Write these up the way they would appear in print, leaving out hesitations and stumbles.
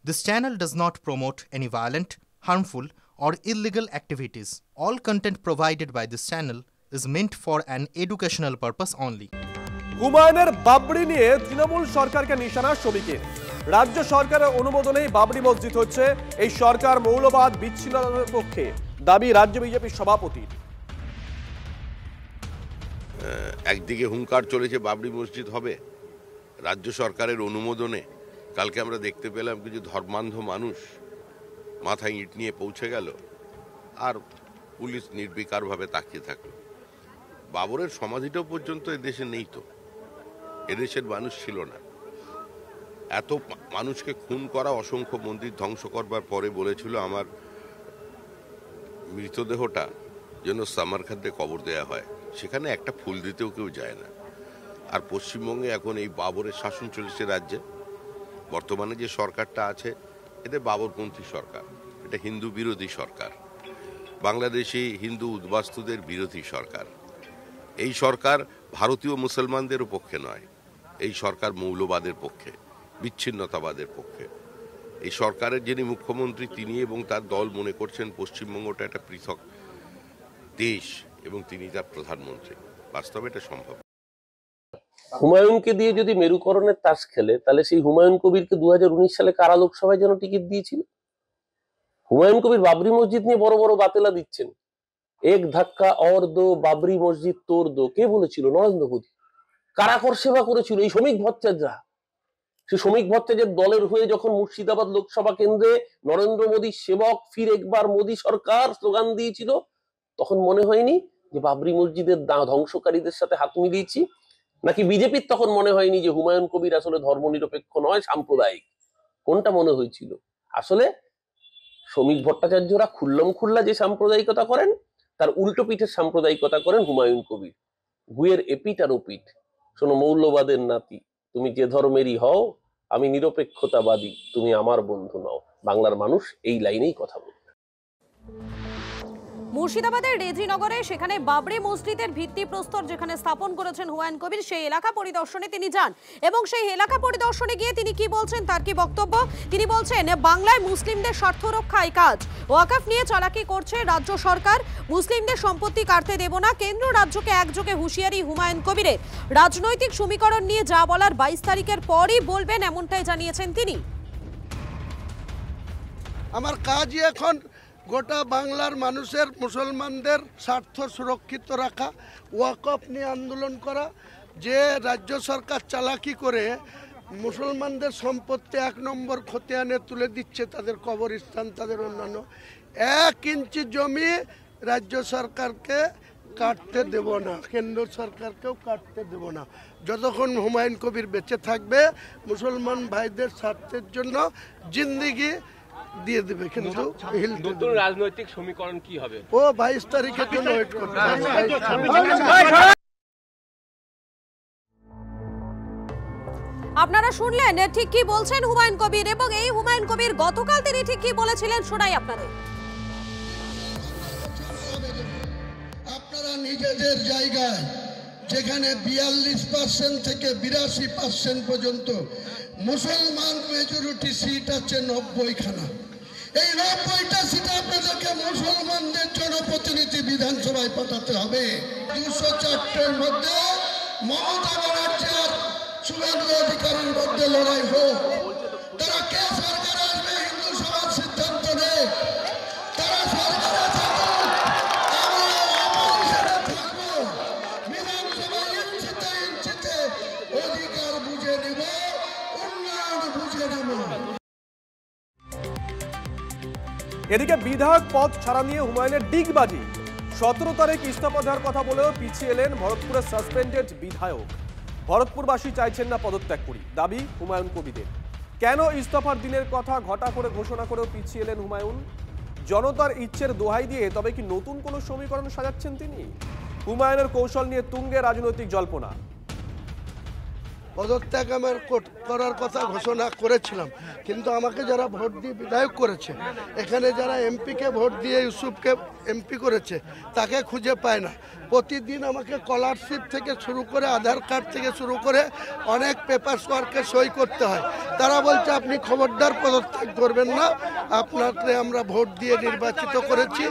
This channel does not promote any violent, harmful, or illegal activities. All content provided by this channel is meant for an educational purpose only. হুমায়ুনের বাবরি নিয়ে তৃণমূল সরকারকে নিশানা শ্রমিকের। রাজ্য সরকারের অনুমোদনেই বাবরি মসজিদ হচ্ছে। এই সরকার মৌলবাদ বিচ্ছিন্নতার পক্ষে, দাবি রাজ্য বিজেপির সভাপতির। একদিকে হুঙ্কার চলেছে বাবরি মসজিদ হবে রাজ্য সরকারের অনুমোদনে। কালকে আমরা দেখতে পেলাম কিছু ধর্মান্ধ মানুষ মাথায় ইট নিয়ে পৌঁছে গেল, আর পুলিশ নির্বিকারভাবে তাকিয়ে থাকলো। বাবরের সমাধিটাও পর্যন্ত এদেশে নেই, তো এদেশের মানুষ ছিল না। এত মানুষকে খুন করা, অসংখ্য মন্দির ধ্বংস করবার পরে বলেছিল আমার মৃতদেহটা যেন সামারখান্ডে কবর দেয়া হয়। সেখানে একটা ফুল দিতেও কেউ যায় না। আর পশ্চিমবঙ্গে এখন এই বাবরের শাসন চলেছে রাজ্যে। বর্তমানে যে সরকারটা আছে এটা বাবরপন্থী সরকার, এটা হিন্দু বিরোধী সরকার, বাংলাদেশি হিন্দু উদ্বাস্তুদের বিরোধী সরকার। এই সরকার ভারতীয় মুসলমানদের পক্ষে নয়, এই সরকার মৌলবাদের পক্ষে, বিচ্ছিন্নতাবাদের পক্ষে। এই সরকারের যিনি মুখ্যমন্ত্রী তিনি এবং তার দল মনে করছেন পশ্চিমবঙ্গটা একটা পৃথক দেশ এবং তিনি তার প্রধানমন্ত্রী। বাস্তবে এটা সম্ভব। হুমায়ুনকে দিয়ে যদি মেরুকরণের তাস খেলে, তাহলে সেই হুমায়ুন কবিরকে 2019 সালে কারা লোকসভায় যেন টিকিট দিয়েছিল। হুমায়ুন কবির বাবরি মসজিদ নিয়ে বড় বড় বাতেলা দিচ্ছেন। এক ধাক্কা অর দো, বাবরি মসজিদ তোর দো, কে বলেছিল? নরেন্দ্র মোদী। কারাকর সেবা করেছিল এই শ্রমিক ভট্টাচার্যরা। সেই শ্রমিক ভট্টাচার্যের দলের হয়ে যখন মুর্শিদাবাদ লোকসভা কেন্দ্রে নরেন্দ্র মোদীর সেবক ফির একবার মোদী সরকার স্লোগান দিয়েছিল, তখন মনে হয়নি যে বাবরি মসজিদের ধ্বংসকারীদের সাথে হাত মিলিয়েছি? নাকি বিজেপির তখন মনে হয়নি যে হুমায়ুন কবির আসলে ধর্মনিরপেক্ষ নয়, সাম্প্রদায়িক? কোনটা মনে হয়েছিল? আসলে শ্রমিক ভট্টাচার্যরা খুল্লম খুল্লা যে সাম্প্রদায়িকতা করেন, তার উল্টো পিঠের সাম্প্রদায়িকতা করেন হুমায়ুন কবির। গুয়ের এপিঠ আর ওপিঠ। শোনো, মৌলবাদের নাতি, তুমি যে ধর্মেরই হও, আমি নিরপেক্ষতাবাদী, তুমি আমার বন্ধু নও। বাংলার মানুষ এই লাইনেই কথা বলবে। মুর্শিদাবাদের রেজিনগরে সেখানে বাবরি মসজিদের ভিত্তিপ্রস্তর যেখানে স্থাপন করেছেন হুমায়ুন কবির, সেই এলাকা পরিদর্শনে তিনি যান এবং সেই এলাকা পরিদর্শনে গিয়ে তিনি কি বলছেন, তার কি বক্তব্য? তিনি বলছেন, বাংলায় মুসলিমদের স্বার্থ রক্ষায় কাজ, ওয়াকফ নিয়ে চালাকি করছে রাজ্য সরকার, মুসলিমদের সম্পত্তি কাটতে দেব না। কেন্দ্র রাজ্যকে একযোগে হুঁশিয়ারি হুমায়ুন কবিরের। রাজনৈতিক সমীকরণ নিয়ে যা বলার 22 তারিখের পরই বলবেন, এমনটাই জানিয়েছেন তিনি। আমার কাজই এখন গোটা বাংলার মানুষের, মুসলমানদের স্বার্থ সুরক্ষিত রাখা, ওয়াকফ নিয়ে আন্দোলন করা। যে রাজ্য সরকার চালাকি করে মুসলমানদের সম্পত্তি 1 নম্বর খতিয়ানে তুলে দিচ্ছে, তাদের কবরস্থান, তাদের অন্যান্য, 1 ইঞ্চি জমি রাজ্য সরকারকে কাটতে দেব না, কেন্দ্র সরকারকেও কাটতে দেব না। যতক্ষণ হুমায়ুন কবির বেঁচে থাকবে, মুসলমান ভাইদের স্বার্থের জন্য জিন্দেগি দিয়ে দেবে। কিন্তু নতুন রাজনৈতিক সমীকরণ কি হবে? ও 22 তারিখের জন্য ওয়েট করতে হবে। আপনারা শুনলেন ঠিক কি বলছেন হুমায়ুন কবির, এবং এই হুমায়ুন কবির গতকাল তিনি ঠিক কি বলেছিলেন শোনাই আপনাদের। আপনারা নিজেদের জায়গায় যেখানে 42% থেকে 82% পর্যন্ত মুসলমান মেজরিটি সিট আছে 90খানা, এই 90টা সিটে আপনাদেরকে মুসলমানদের জনপ্রতিনিধি বিধানসভায় পাঠাতে হবে। 204টার মধ্যে মমতা ব্যানার্জি আর শুভেন্দু অধিকারীর মধ্যে লড়াই হোক। তারা কে সরকার আসবে হিন্দু সভার সিদ্ধান্ত নেই। তারা সরকারে থাকুক, আমরা অপোজিশনে থাকবো। বিধানসভায় ইঞ্চিতে ইঞ্চিতে অধিকার বুঝে নেব, উন্নয়ন বুঝে নেব। এদিকে বিধায়ক পদ ছাড়া নিয়ে হুমায়ুনের ডিগবাজি। 17 তারিখ ইস্তফা দেওয়ার কথা বলেও পিছিয়ে এলেন ভরতপুরের সাসপেন্ডেড বিধায়ক। ভরতপুরবাসী চাইছেন না পদত্যাগ করি, দাবি হুমায়ুন কবিরের। কেন ইস্তফার দিনের কথা ঘটা করে ঘোষণা করেও পিছিয়ে এলেন হুমায়ুন? জনতার ইচ্ছের দোহাই দিয়ে তবে কি নতুন কোনো সমীকরণ সাজাচ্ছেন তিনি? হুমায়ুনের কৌশল নিয়ে তুঙ্গে রাজনৈতিক জল্পনা। পদত্যাগ আমার করার কথা ঘোষণা করেছিলাম, কিন্তু আমাকে যারা ভোট দিয়ে বিধায়ক করেছে, এখানে যারা এমপিকে ভোট দিয়ে ইউসুফকে এমপি করেছে, তাকে খুঁজে পায় না। প্রতিদিন আমাকে স্কলারশিপ থেকে শুরু করে আধার কার্ড থেকে শুরু করে অনেক পেপারস ওয়ার্কে সই করতে হয়। তারা বলছে আপনি খবরদার পদত্যাগ করবেন না, আপনাকে আমরা ভোট দিয়ে নির্বাচিত করেছি,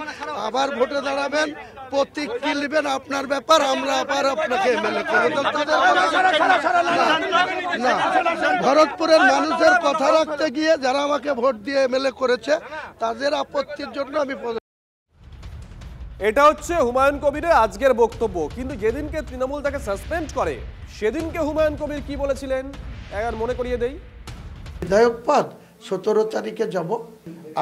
আবার ভোটে দাঁড়াবেন, প্রতীক কি নেবেন আপনার ব্যাপার, আমরা আবার আপনাকে এমএলএ করব। না, ভরতপুরের মানুষের কথা রাখতে গিয়ে যারা আমাকে ভোট দিয়ে এমএলএ করেছে তাদের আপত্তির জন্য আমি এটা হচ্ছে হুমায়ুন কবিরের আজকের বক্তব্য। কিন্তু যেদিনকে তৃণমূল তাকে সাসপেন্ড করে সেদিনকে হুমায়ুন কবির কি বলেছিলেন একবার মনে করিয়ে দেই। বিধায়ক পদ 17 তারিখে যাব।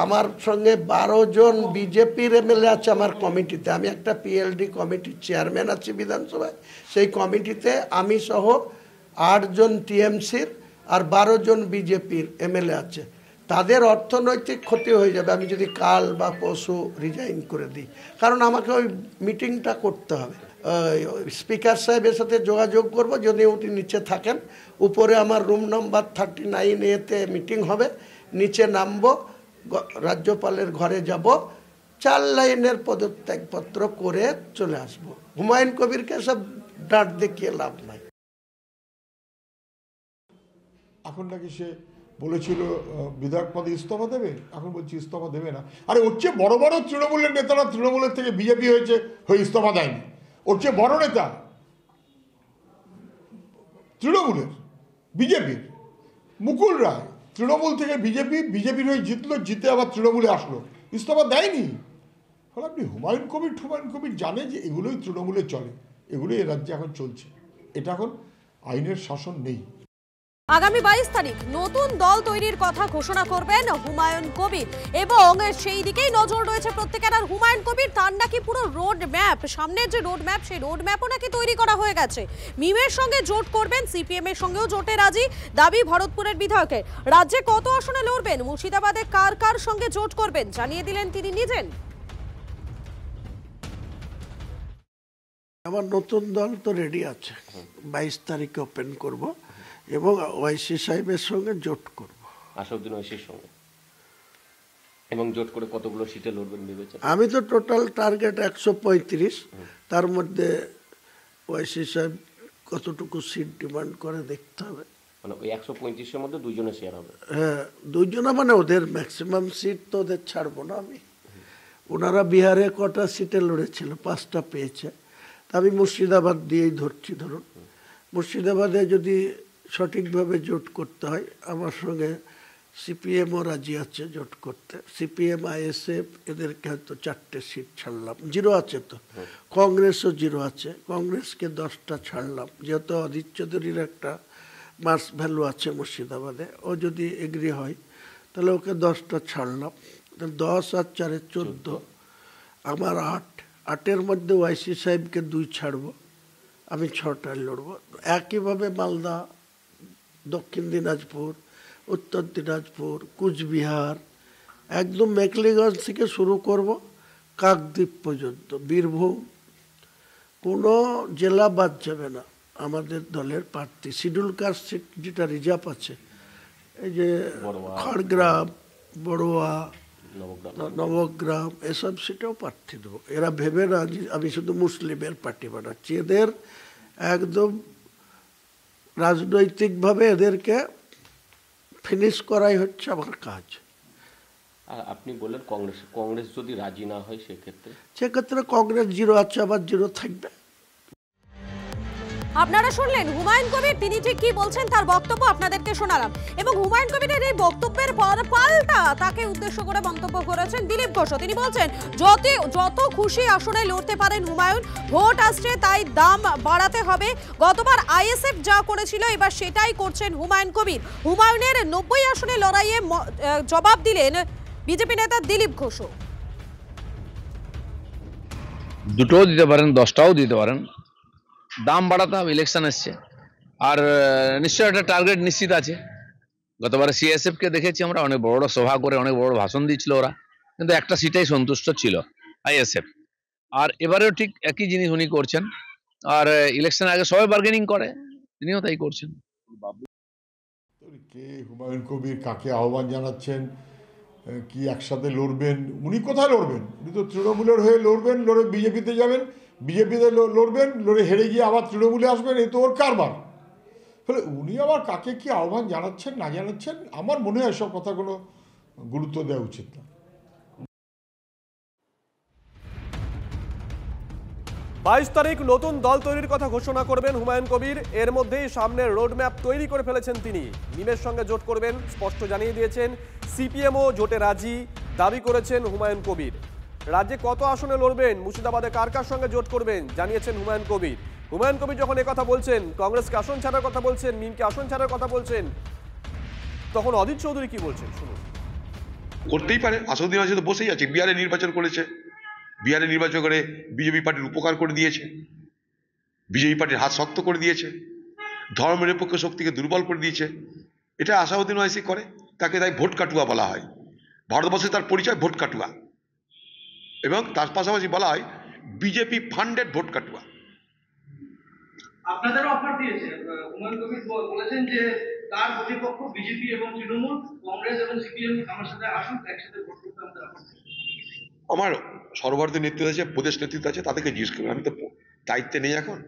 আমার সঙ্গে 12 জন বিজেপির এমএলএ আছে আমার কমিটিতে। আমি একটা পিএলডি কমিটির চেয়ারম্যান আছি বিধানসভায়। সেই কমিটিতে আমি সহ 8 জন টিএমসির আর 12 জন বিজেপির এমএলএ আছে। তাদের অর্থনৈতিক ক্ষতি হয়ে যাবে আমি যদি কাল বা পরশু রিজাইন করে দিই, কারণ আমাকে ওই মিটিংটা করতে হবে। স্পিকার সাহেবের সাথে যোগাযোগ করব, যদি উনি নিচে থাকেন। উপরে আমার রুম নাম্বার 39A-তে মিটিং হবে, নিচে নামবো, রাজ্যপালের ঘরে যাব, 4 লাইনের পদত্যাগপত্র করে চলে আসব। হুমায়ুন কবিরকে সব ডাঁট দেখিয়ে লাভ নাই। এখন নাকি সে বলেছিল বিধায়ক পদে ইস্তফা দেবে, এখন বলছি ইস্তফা দেবে না। আরে ওর চেয়ে বড় বড় তৃণমূলের নেতারা তৃণমূলের থেকে বিজেপি হয়েছে, হয়ে ইস্তফা দেয়নি। ওর চেয়ে বড় নেতা তৃণমূলের বিজেপির মুকুল রায় তৃণমূল থেকে বিজেপির হয়ে জিতলো, জিতে আবার তৃণমূলে আসলো, ইস্তফা দেয়নি। ফলে আপনি হুমায়ুন কবির জানে যে এগুলোই তৃণমূলে চলে, এগুলোই এ রাজ্যে এখন চলছে। এটা এখন আইনের শাসন নেই। আগামী 22 তারিখ নতুন দল তৈরির কথা ঘোষণা করবেন হুমায়ুন কবির এবং সেই দিকেই নজর রয়েছে প্রত্যেকের। আর হুমায়ুন কবির তার নাকি পুরো রোড ম্যাপ, সামনের যে রোড ম্যাপ, সেই রোড ম্যাপও নাকি তৈরি করা হয়ে গেছে। মিমের সঙ্গে জোট করবেন, সিপিএম এর সঙ্গেও জোটে রাজি, দাবি ভরতপুরের বিধায়কের। রাজ্যে কত আসনে লড়বেন, মুর্শিদাবাদে কার কার সঙ্গে জোট করবেন জানিয়ে দিলেন তিনি নিজেন। আমার নতুন দল তো রেডি আছে, 22 তারিখে ওপেন করব এবং ওয়াইসি সাহেবের সঙ্গে জোট করব। আসাউদ্দিন ওয়াইসির সঙ্গে। এবং জোট করে কতগুলো সিটে লড়বেন ভেবেছেন? আমি তো টোটাল টার্গেট 135, তার মধ্যে ওয়াইসি সাহেব কতটুকু সিট ডিমান্ড করে দেখতে হবে। মানে ওই 135-এর মধ্যে 2 জনের শেয়ার হবে? হ্যাঁ, 2 জনা, মানে ওদের ম্যাক্সিমাম সিট তো ওদের ছাড়বো না আমি। ওনারা বিহারে কটা সিটে লড়েছিল, 5টা পেয়েছে। আমি মুর্শিদাবাদ দিয়েই ধরছি। ধরুন মুর্শিদাবাদে যদি সঠিকভাবে জোট করতে হয়, আমার সঙ্গে সিপিএমও রাজি আছে জোট করতে। সিপিএম, আইএসএফ এদেরকে হয়তো 4টে সিট ছাড়লাম, 0 আছে তো। কংগ্রেসও 0 আছে, কংগ্রেসকে 10টা ছাড়লাম, যেহেতু অধীর চৌধুরীর একটা মাস ভ্যালু আছে মুর্শিদাবাদে। ও যদি এগ্রি হয় তাহলে ওকে 10টা ছাড়লাম, 10 আর 4 14, আমার 8-8-এর মধ্যে ওয়াইসি সাহেবকে 2 ছাড়বো, আমি 6টায় লড়বো। একইভাবে মালদা, দক্ষিণ দিনাজপুর, উত্তর দিনাজপুর, কুচবিহার, একদম মেখলিগঞ্জ থেকে শুরু করব কাকদ্বীপ পর্যন্ত, বীরভূম, কোনো জেলা বাদ যাবে না আমাদের দলের প্রার্থী। শিডিউল কাস্ট সিট যেটা রিজার্ভ আছে, এই যে খড়গ্রাম, বড়ুয়া, নবগ্রাম, এসব সিটেও প্রার্থী দেবো। এরা ভেবে না যে আমি শুধু মুসলিমের পার্টি বানাচ্ছি, এদের একদম রাজনৈতিকভাবে এদেরকে ফিনিশ করাই হচ্ছে আমার কাজ। আর আপনি বললেন কংগ্রেস যদি রাজি না হয় সেক্ষেত্রে কংগ্রেস 0 আছে, আবার 0 থাকবে। আপনারা শুনলেন হুমায়ুন কবির, তিনি ঠিক কি বলছেন তার বক্তব্য আপনাদেরকে শোনালাম। এবং হুমায়ুন কবিরের এই বক্তব্যের পর পাল্টা তাকে উদ্দেশ্য করে মন্তব্য করেছেন দিলীপ ঘোষ। তিনি বলছেন যত খুশি আসনে লড়তে পারেন হুমায়ুন, ভোট আসছে তাই দাম বাড়াতে হবে। গতবার আইএসএফ যা করেছিল এবার সেটাই করছেন হুমায়ুন কবির। হুমায়ুনের 90 আসনে লড়াইয়ে জবাব দিলেন বিজেপি নেতা দিলীপ ঘোষ। দুটোও দিতে পারেন, 10টাও দিতে পারেন, দাম বাড়াতে হবে, ইলেকশন আসছে। আর নিশ্চয়ই একটা টার্গেট নিশ্চিত আছে। গতবারে সিএসএফ কে দেখেছি আমরা, অনেক বড় সভা করে অনেক বড় ভাষণ দিচ্ছিল ওরা, কিন্তু একটা সিটেই সন্তুষ্ট ছিল, আইএসএফ। আর এবারেও ঠিক একই জিনিস উনি করছেন। আর ইলেকশন আগে সবাই বার্গেনিং করে, তিনিও তাই করছেন। কে হুমায়ুন কবির কাকে আহ্বান জানাচ্ছেন, কি একসাথে লড়বেন? উনি কোথায় লড়বেন? উনি তো তৃণমূলের হয়ে লড়বেন, লড়ে বিজেপিতে যাবেন, বিজেপিতে লড়বেন, লড়ে হেরে গিয়ে আবার তৃণমূলে আসবেন, এই তো ওর কারবার। ফলে উনি আবার কাকে কি আহ্বান জানাচ্ছেন না জানাচ্ছেন, আমার মনে হয় সব কথা কোনো গুরুত্ব দেওয়া উচিত না। 22 তারিখ নতুন দল তৈরির কথা ঘোষণা করবেন হুমায়ুন কবির। এর মধ্যেই সামনের রোডম্যাপ তৈরি করে ফেলেছেন তিনি। মিমের সঙ্গে জোট করবেন স্পষ্ট জানিয়ে দিয়েছেন। সিপিএমও জোটে রাজি দাবি করেছেন হুমায়ুন কবির। রাজ্যে কত আসনে লড়বেন, মুর্শিদাবাদে কার কার সঙ্গে জোট করবেন জানিয়েছেন হুমায়ুন কবির। হুমায়ুন কবির যখন কথা বলছেন, কংগ্রেসকে আসন ছাড়ার কথা বলছেন, মিমকে আসন ছাড়ার কথা বলছেন, তখন অধীর চৌধুরী কি বলছেন শুনুন। করতেই পারে, আসাদুদ্দিন তো বসেই আছে, বিহারে নির্বাচন করেছে, বিহারে নির্বাচন করে বিজেপি পার্টির উপকার করে দিয়েছে, বিজেপি পার্টির হাত শক্ত করে দিয়েছে, ধর্মনিরপেক্ষ শক্তিকে দুর্বল করে দিয়েছে। এটা আসাদুদ্দিন ওয়াইসি করে, তাকে তাই ভোট কাটুয়া বলা হয়। ভারতবর্ষে তার পরিচয় ভোট কাটুয়া, এবং তার পাশাপাশি বলা হয় বিজেপি ফান্ডেড ভোট কাটুয়া। আপনাদেরও অফার দিয়েছে, হুমায়ুন কবির বলেছেন যে তার প্রতিপক্ষ বিজেপি এবং তৃণমূল, কংগ্রেস এবং সিপিএম আমার সাথে আসুন, একসাথে ভোট করতে আমাদের অফার। আমার সর্বভারতীয় নেতৃত্ব আছে, প্রদেশ নেতৃত্ব আছে, তাদেরকে জিজ্ঞেস করবেন, আমি তো দায়িত্বে নেই এখন।